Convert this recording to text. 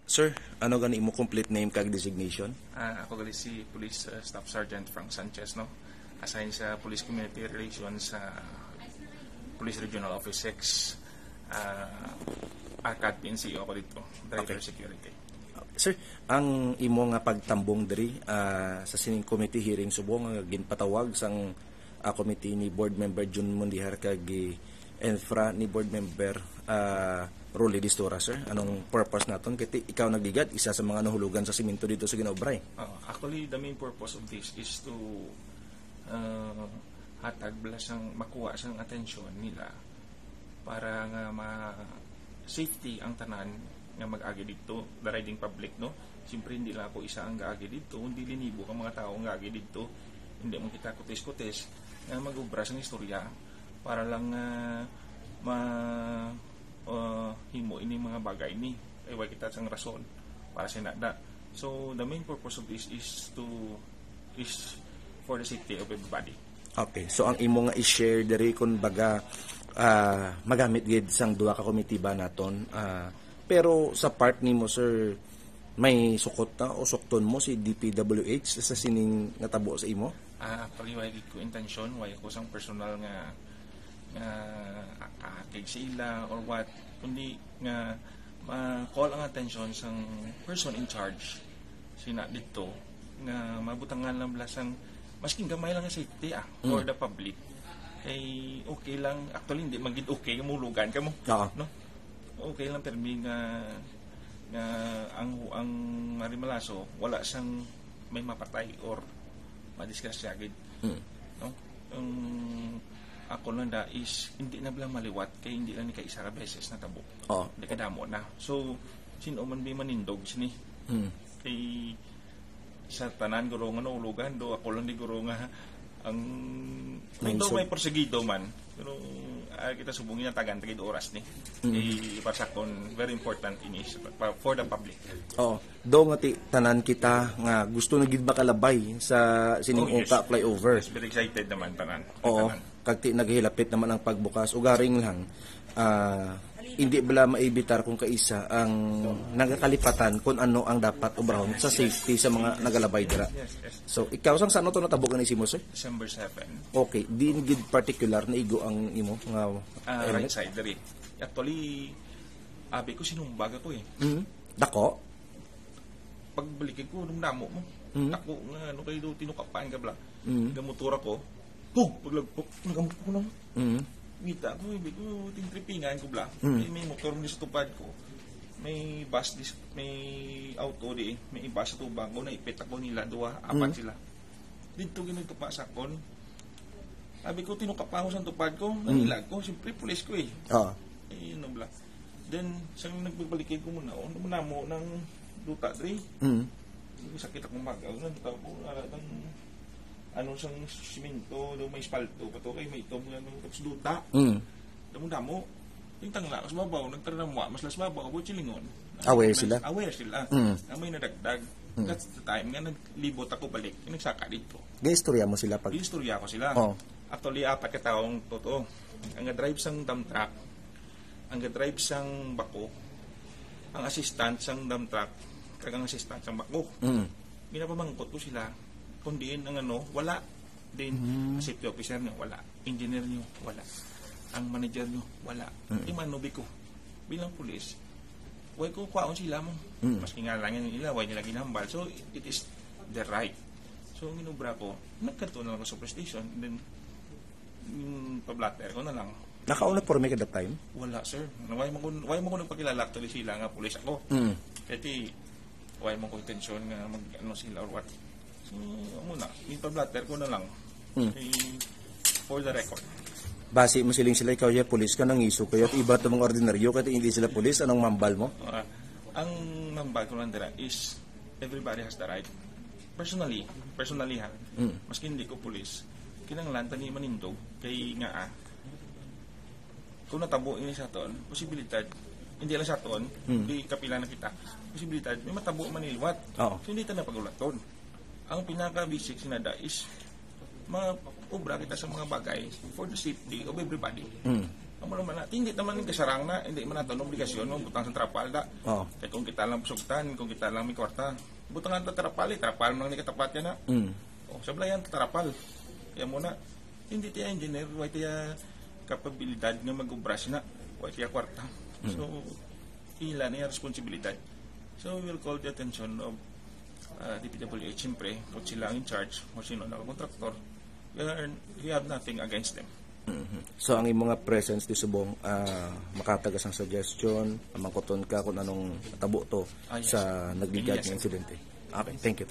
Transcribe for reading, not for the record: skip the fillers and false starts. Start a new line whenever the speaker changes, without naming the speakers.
Sir, ano gani mo complete name kag designation?
Ako gali si Police Staff Sergeant Frank Sanchez, no? Assigned sa Police Community Relations sa Police Regional Office 6, ARCAD PNCO ako dito, Driver Security.
Sir, ang imo nga pagtambong diri sa sining committee hearing subong nga ginpatawag sang committee ni board member Jun Mundihar kag infra ni board member Rolly Distora, sir. Anong purpose naton? Kaya ikaw nagligad, isa sa mga nahulugan sa simento dito sa Ginaubray.
Actually, the main purpose of this is to hatag sang makuha sang atensyon nila para nga ma-safety ang tanan nga mag-agi dito, the riding public, no? Siyempre, hindi lang ako isa ang ga-agi dito, hindi linibo ang mga tao ang ga-agi dito, hindi mo kita kutis-kutis nga mag-ubra sang istorya para lang himo ini mga bagay ni ay kita sang rason para sinada. So the main purpose of this is for the safety of everybody.
Okay, so ang imo nga i-share diri kun baga magamit gid sang duha ka committee ba naton, pero sa part nimo, sir, may sukot na o sukton mo si DPWH sa sining natabo sa imo?
Actually, wala ko intention, wala ko sang personal nga kay sila or what, kundi nga ma-call ang attention sang person in charge sina dito nga mabutangan lang blasang masking gamay lang ang safety for the public kay okay lang, actually hindi magid okay mulugan ka mo, no? Okay lang pero nga ang marimalaso wala sang may mapatay or madisgrasya gid, no? Ako lang is hindi na bilang maliwat kay hindi lang ni kaisa ka beses na tabo. Hindi kadamo na. So sino man bi manindog sini. Kay sa tanan guro nga ulugan do ako lang di guro nga ang may porsegido man. Pero kita subungin na tagan tagid oras ni. Kay para sa kon very important ini for the public.
Do nga tanan kita nga gusto na gid ba kalabay sa sining Ungka flyover.
Yes, very excited naman tanan.
Kag naghilapit naman ang pagbukas ugaring lang hindi bala maibitar kung kaisa ang nagakalipatan kung ano ang dapat ubrahon sa safety sa mga nagalabay dira.
Yes.
So ikaw sang sano to natabo ka ni Simo, sir?
December 7.
Okay, din gid particular na igo ang imo nga
right side diri. Actually abi ko sinumbaga ko
Dako
pagbalik ko nung damo mo. Ako nga ano kay do tinukapan ka bla. Gamotora ko. Paglagpok, nagamot ko lang. Wita ko, ibig ko, tintripingan ko bla. May motor mo sa tupad ko. May bus, may auto di, may iba sa tubang ko, naipit ako nila, apat sila. Dito ginito pa sa kon. Sabi ko, tinukapan ko sa tupad ko, nangilag ko, siyempre pulis ko yun ang bla. Then, siyang nagbabalikin ko muna, muna mo ng duta, dre. Sakit akong magaw, nandito ako, ano sang simento, may spalto, pato kay may itom nga tapos duta. Damo-damo. Yung tangla, mas babaw, nagtaranamwa, mas las babaw, abo chilingon.
Aware sila?
Aware sila. May nadagdag. That's the time nga naglibot ako balik, nagsaka dito.
Gistorya mo sila pag?
Gistorya ko sila. Actually, 4 ka taong totoo. Ang drive sang dump truck, ang drive sang bako, ang assistant sang dump truck, kagang assistant sang bako. Ginapamangkot ko sila, kundiin ang wala din. Safety officer nyo, wala. Engineer nyo, wala. Ang manager nyo, wala. Imanubi ko. Bilang pulis, huwag ko kwaon sila mo. Maski nga lang yan nila, huwag nila ginambal. So, it is their right. So, minubra ko, nagkanto na lang ako sa police station. Then, yung pablatter ko na lang.
Naka-uniforme ka that time?
Wala, sir. Huwag mo ko nagpakilala actually sila nga pulis ako. Kasi, huwag mo ko intensyon nga mag-ano sila or what. So, muna, yung pablatter ko na lang for the record.
Base mo sila ikaw ya pulis ka nang iso kayo at iba ito mga ordinaryo kaya hindi sila pulis, anong mambal mo?
Ang mambal ko lang dira is everybody has the right. Personally ha, maski hindi ko pulis, kinanglan tani manindog kay nga kung natabo ini sa ton, posibilidad hindi lang sa ton, di kapila na kita, posibilidad may matabo manilwat. So hindi ta na pagulaton. Ang pinaka-basic sinada is ma-ubra kita sa mga bagay for the safety of everybody. Amo naman na, hindi naman yung kasarang na, hindi man nato obligasyon mo butang sa trapal da.
Oo.
Kaya kung kita lang pusugtan, kung kita lang may kwarta, butangan ta trapal, trapal man ni katapat ka na. O, sablayan ta trapal. Kaya muna, hindi tiya engineer, why tiya kapabilidad nga mag-ubras na, why tiya kwarta. So, ila na yung responsibilidad. So, we will call the attention of DPWH, siyempre, kung sila ang in charge, o sino na kontraktor, we have nothing against them.
So ang imong nga presence di subong makatagas ang suggestion, mangkuton ka kung anong tabo to
Yes.
sa nagligad
Yes.
ng insidente. Okay, thank you.